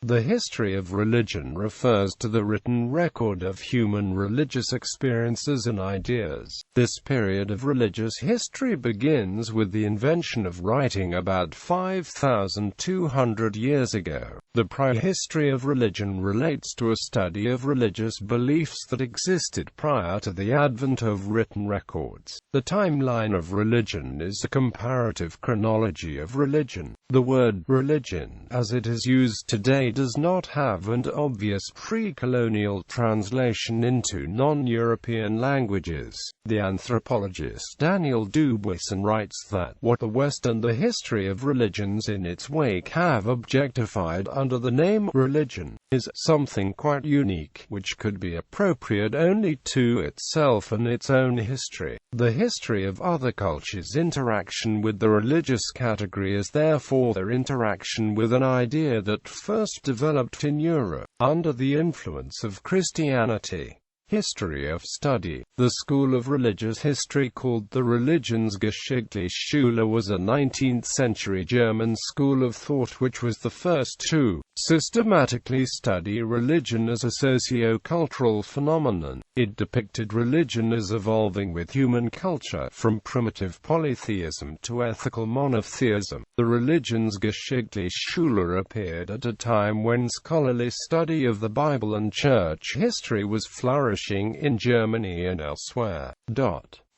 The history of religion refers to the written record of human religious experiences and ideas. This period of religious history begins with the invention of writing about 5,200 years ago. The prehistory of religion relates to a study of religious beliefs that existed prior to the advent of written records. The timeline of religion is the comparative chronology of religion. The word religion, as it is used today, does not have an obvious pre-colonial translation into non-European languages. The anthropologist Daniel Dubuisson writes that what the West and the history of religions in its wake have objectified under the name religion is something quite unique, which could be appropriate only to itself and its own history. The history of other cultures' interaction with the religious category is therefore their interaction with an idea that first developed in Europe, under the influence of Christianity. History of study. The school of religious history called the Religionsgeschichtliche Schule was a 19th-century German school of thought which was the first to systematically study religion as a socio-cultural phenomenon. It depicted religion as evolving with human culture, from primitive polytheism to ethical monotheism. The Religionsgeschichtliche Schule appeared at a time when scholarly study of the Bible and church history was flourishing in Germany and elsewhere.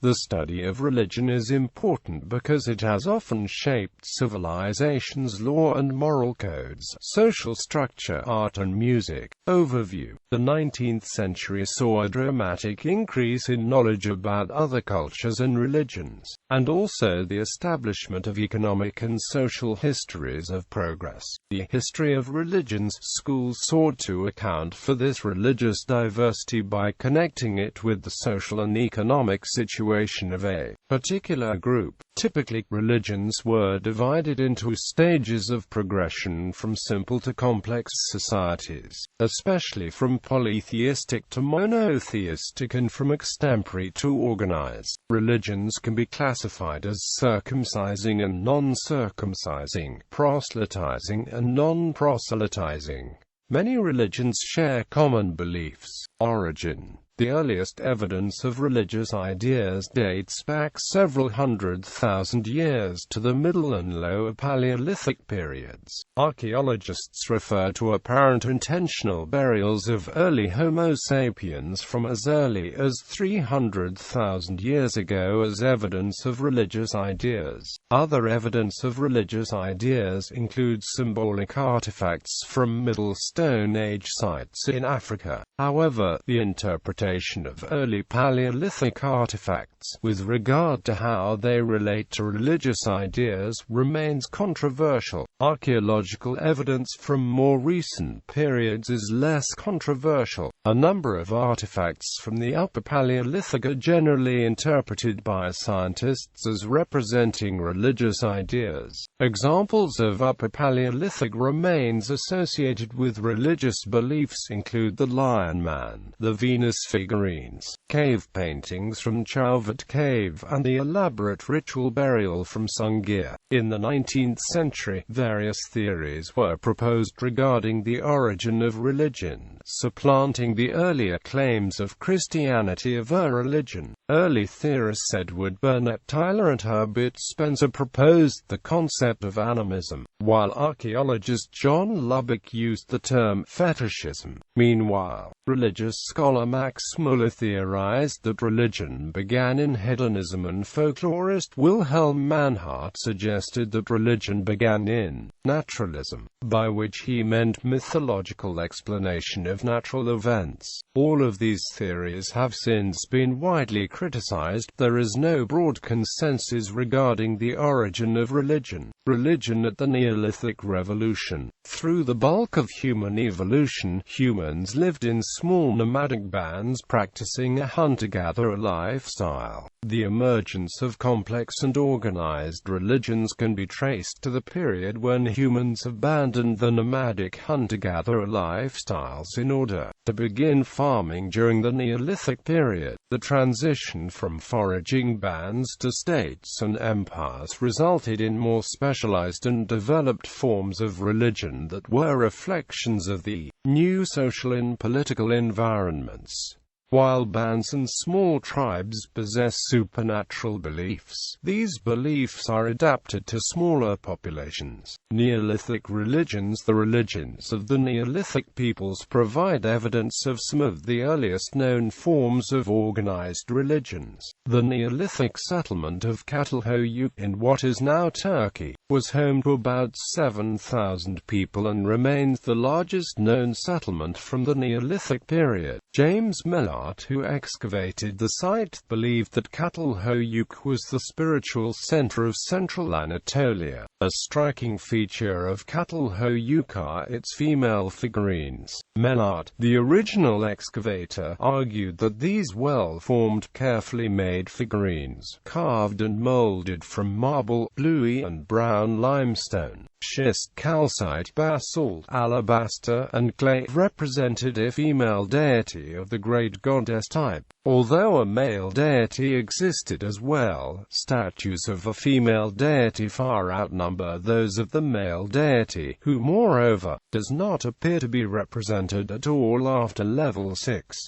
The study of religion is important because it has often shaped civilization's law and moral codes, social structure, art and music. Overview. The 19th century saw a dramatic increase in knowledge about other cultures and religions, and also the establishment of economic and social histories of progress. The history of religions school sought to account for this religious diversity by connecting it with the social and economic situation of a particular group. Typically, religions were divided into stages of progression from simple to complex societies, especially from polytheistic to monotheistic and from extempore to organized. Religions can be classified as circumcising and non-circumcising, proselytizing and non-proselytizing. Many religions share common beliefs. Origin. The earliest evidence of religious ideas dates back several 100,000 years to the Middle and Lower Paleolithic periods. Archaeologists refer to apparent intentional burials of early Homo sapiens from as early as 300,000 years ago as evidence of religious ideas. Other evidence of religious ideas includes symbolic artifacts from Middle Stone Age sites in Africa. However, the interpretation of early Paleolithic artifacts, with regard to how they relate to religious ideas, remains controversial. Archaeological evidence from more recent periods is less controversial. A number of artifacts from the Upper Paleolithic are generally interpreted by scientists as representing religious ideas. Examples of Upper Paleolithic remains associated with religious beliefs include the Lion Man, the Venus figurines, cave paintings from Chauvet Cave, and the elaborate ritual burial from Sungir. In the 19th century, various theories were proposed regarding the origin of religion, supplanting the earlier claims of Christianity of a religion. Early theorists Edward Burnett Tylor and Herbert Spencer proposed the concept of animism, while archaeologist John Lubbock used the term fetishism. Meanwhile, religious scholar Max Muller theorized that religion began in hedonism, and folklorist Wilhelm Mannhardt suggested that religion began in naturalism, by which he meant mythological explanation of natural events. All of these theories have since been widely criticized. There is no broad consensus regarding the origin of religion. Religion at the Neolithic Revolution. Through the bulk of human evolution, humans lived in small nomadic bands practicing a hunter-gatherer lifestyle. The emergence of complex and organized religions can be traced to the period when humans abandoned the nomadic hunter-gatherer lifestyles in order to begin farming during the Neolithic period. The transition from foraging bands to states and empires resulted in more specialized and developed forms of religion that were reflections of the new social and political environments. While bands and small tribes possess supernatural beliefs, these beliefs are adapted to smaller populations. Neolithic religions. The religions of the Neolithic peoples provide evidence of some of the earliest known forms of organized religions. The Neolithic settlement of Çatalhöyük in what is now Turkey was home to about 7,000 people and remains the largest known settlement from the Neolithic period. James Millard, who excavated the site, believed that Çatalhöyük was the spiritual center of central Anatolia. A striking feature of Çatalhöyük are its female figurines. Millard, the original excavator, argued that these well-formed, carefully made figurines, carved and molded from marble, bluey and brown limestone, schist, calcite, basalt, alabaster, and clay, represented a female deity of the great goddess type. Although a male deity existed as well, statues of a female deity far outnumber those of the male deity, who moreover, does not appear to be represented at all after level 6.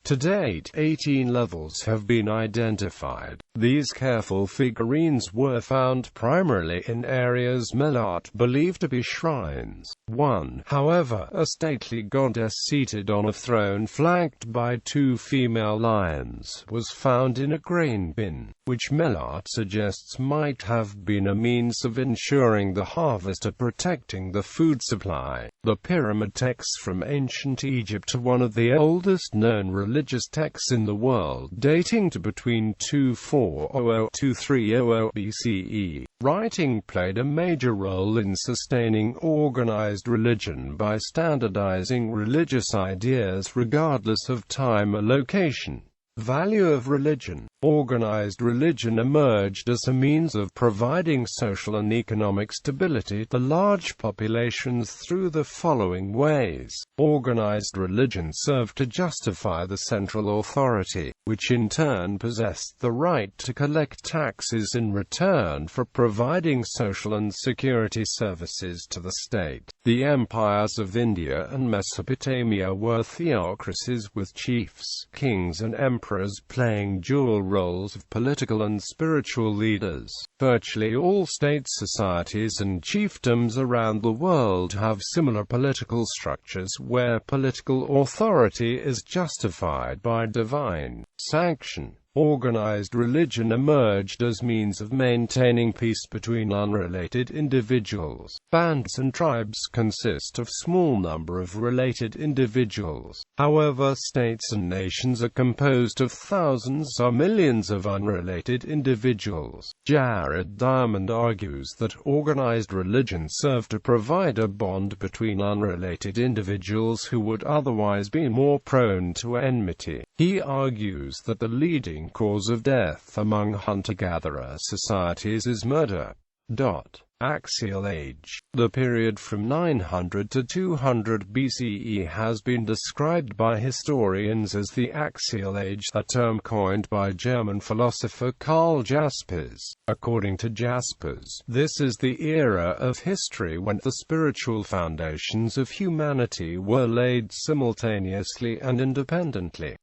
To date, 18 levels have been identified. These careful figurines were found primarily in areas Millard believed to be shrines. 1. However, a stately goddess seated on a throne flanked by 2 female lions was found in a grain bin, which Millard suggests might have been a means of ensuring the harvest or protecting the food supply. The pyramid texts from ancient Egypt are one of the oldest known religious texts in the world, dating to between 2400–2300 BCE. Writing played a major role in sustaining organized religion by standardizing religious ideas regardless of time or location. Value of religion. Organized religion emerged as a means of providing social and economic stability to large populations through the following ways. Organized religion served to justify the central authority, which in turn possessed the right to collect taxes in return for providing social and security services to the state. The empires of India and Mesopotamia were theocracies with chiefs, kings and emperors playing dual roles of political and spiritual leaders. Virtually all state societies and chiefdoms around the world have similar political structures where political authority is justified by divine sanction. Organized religion emerged as means of maintaining peace between unrelated individuals. Bands and tribes consist of small number of related individuals. However, states and nations are composed of thousands or millions of unrelated individuals. Jared Diamond argues that organized religion served to provide a bond between unrelated individuals who would otherwise be more prone to enmity. He argues that the leading cause of death among hunter-gatherer societies is murder. Axial age. The period from 900 to 200 BCE has been described by historians as the Axial Age, a term coined by German philosopher Karl Jaspers. According to Jaspers, this is the era of history when the spiritual foundations of humanity were laid simultaneously and independently.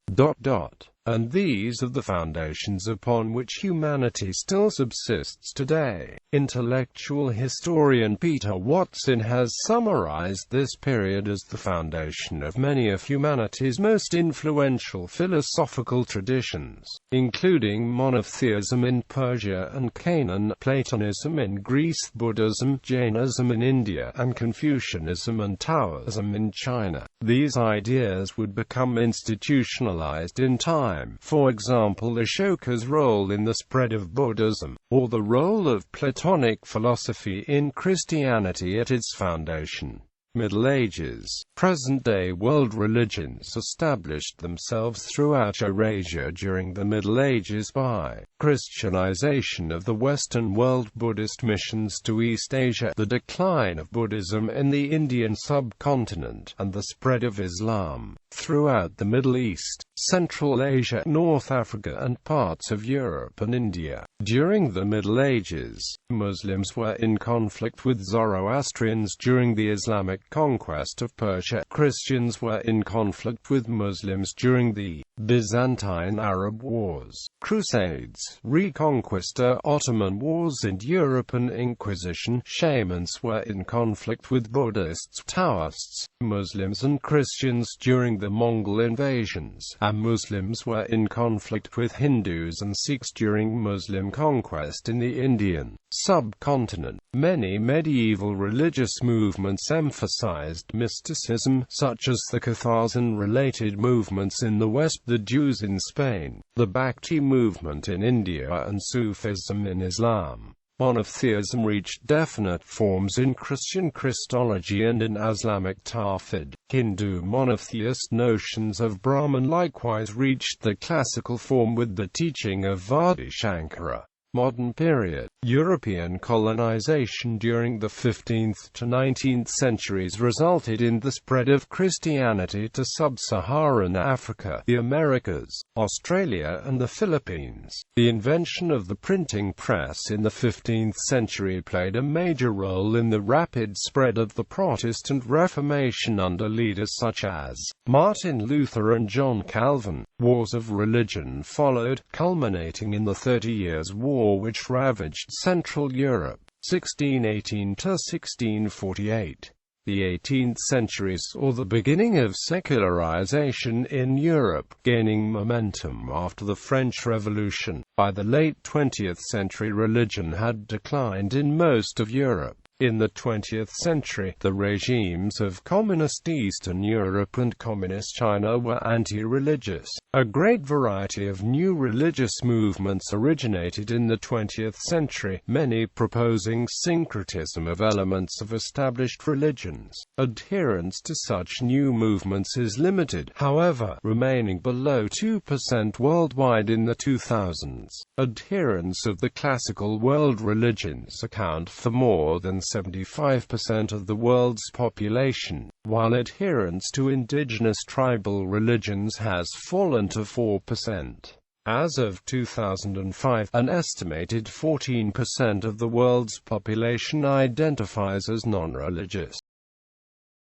And these are the foundations upon which humanity still subsists today. Intellectual historian Peter Watson has summarized this period as the foundation of many of humanity's most influential philosophical traditions, including monotheism in Persia and Canaan, Platonism in Greece, Buddhism, Jainism in India, and Confucianism and Taoism in China. These ideas would become institutionalized in time. For example, Ashoka's role in the spread of Buddhism, or the role of Platonic philosophy in Christianity at its foundation. Middle Ages. Present-day world religions established themselves throughout Eurasia during the Middle Ages by Christianization of the Western world, Buddhist missions to East Asia, the decline of Buddhism in the Indian subcontinent, and the spread of Islam throughout the Middle East, Central Asia, North Africa, and parts of Europe and India. During the Middle Ages, Muslims were in conflict with Zoroastrians during the Islamic conquest of Persia. Christians were in conflict with Muslims during the Byzantine Arab Wars, Crusades, Reconquista, Ottoman Wars, and European Inquisition. Shamans were in conflict with Buddhists, Taoists, Muslims, and Christians during the Mongol invasions, and Muslims were in conflict with Hindus and Sikhs during Muslim conquest in the Indian subcontinent. Many medieval religious movements emphasized mysticism, such as the Cathars and related movements in the West, the Jews in Spain, the Bhakti movement in India, and Sufism in Islam. Monotheism reached definite forms in Christian Christology and in Islamic Tawhid. Hindu monotheist notions of Brahman likewise reached the classical form with the teaching of Adi Shankara. Modern period. European colonization during the 15th to 19th centuries resulted in the spread of Christianity to sub-Saharan Africa, the Americas, Australia, and the Philippines. The invention of the printing press in the 15th century played a major role in the rapid spread of the Protestant Reformation under leaders such as Martin Luther and John Calvin. Wars of religion followed, culminating in the 30 Years' War, which ravaged Central Europe, 1618 to 1648. The 18th century saw the beginning of secularization in Europe, gaining momentum after the French Revolution. By the late 20th century, religion had declined in most of Europe. In the 20th century, the regimes of Communist Eastern Europe and Communist China were anti-religious. A great variety of new religious movements originated in the 20th century, many proposing syncretism of elements of established religions. Adherence to such new movements is limited, however, remaining below 2% worldwide in the 2000s. Adherents of the classical world religions account for more than 75% of the world's population, while adherence to indigenous tribal religions has fallen to 4%. As of 2005, an estimated 14% of the world's population identifies as non-religious.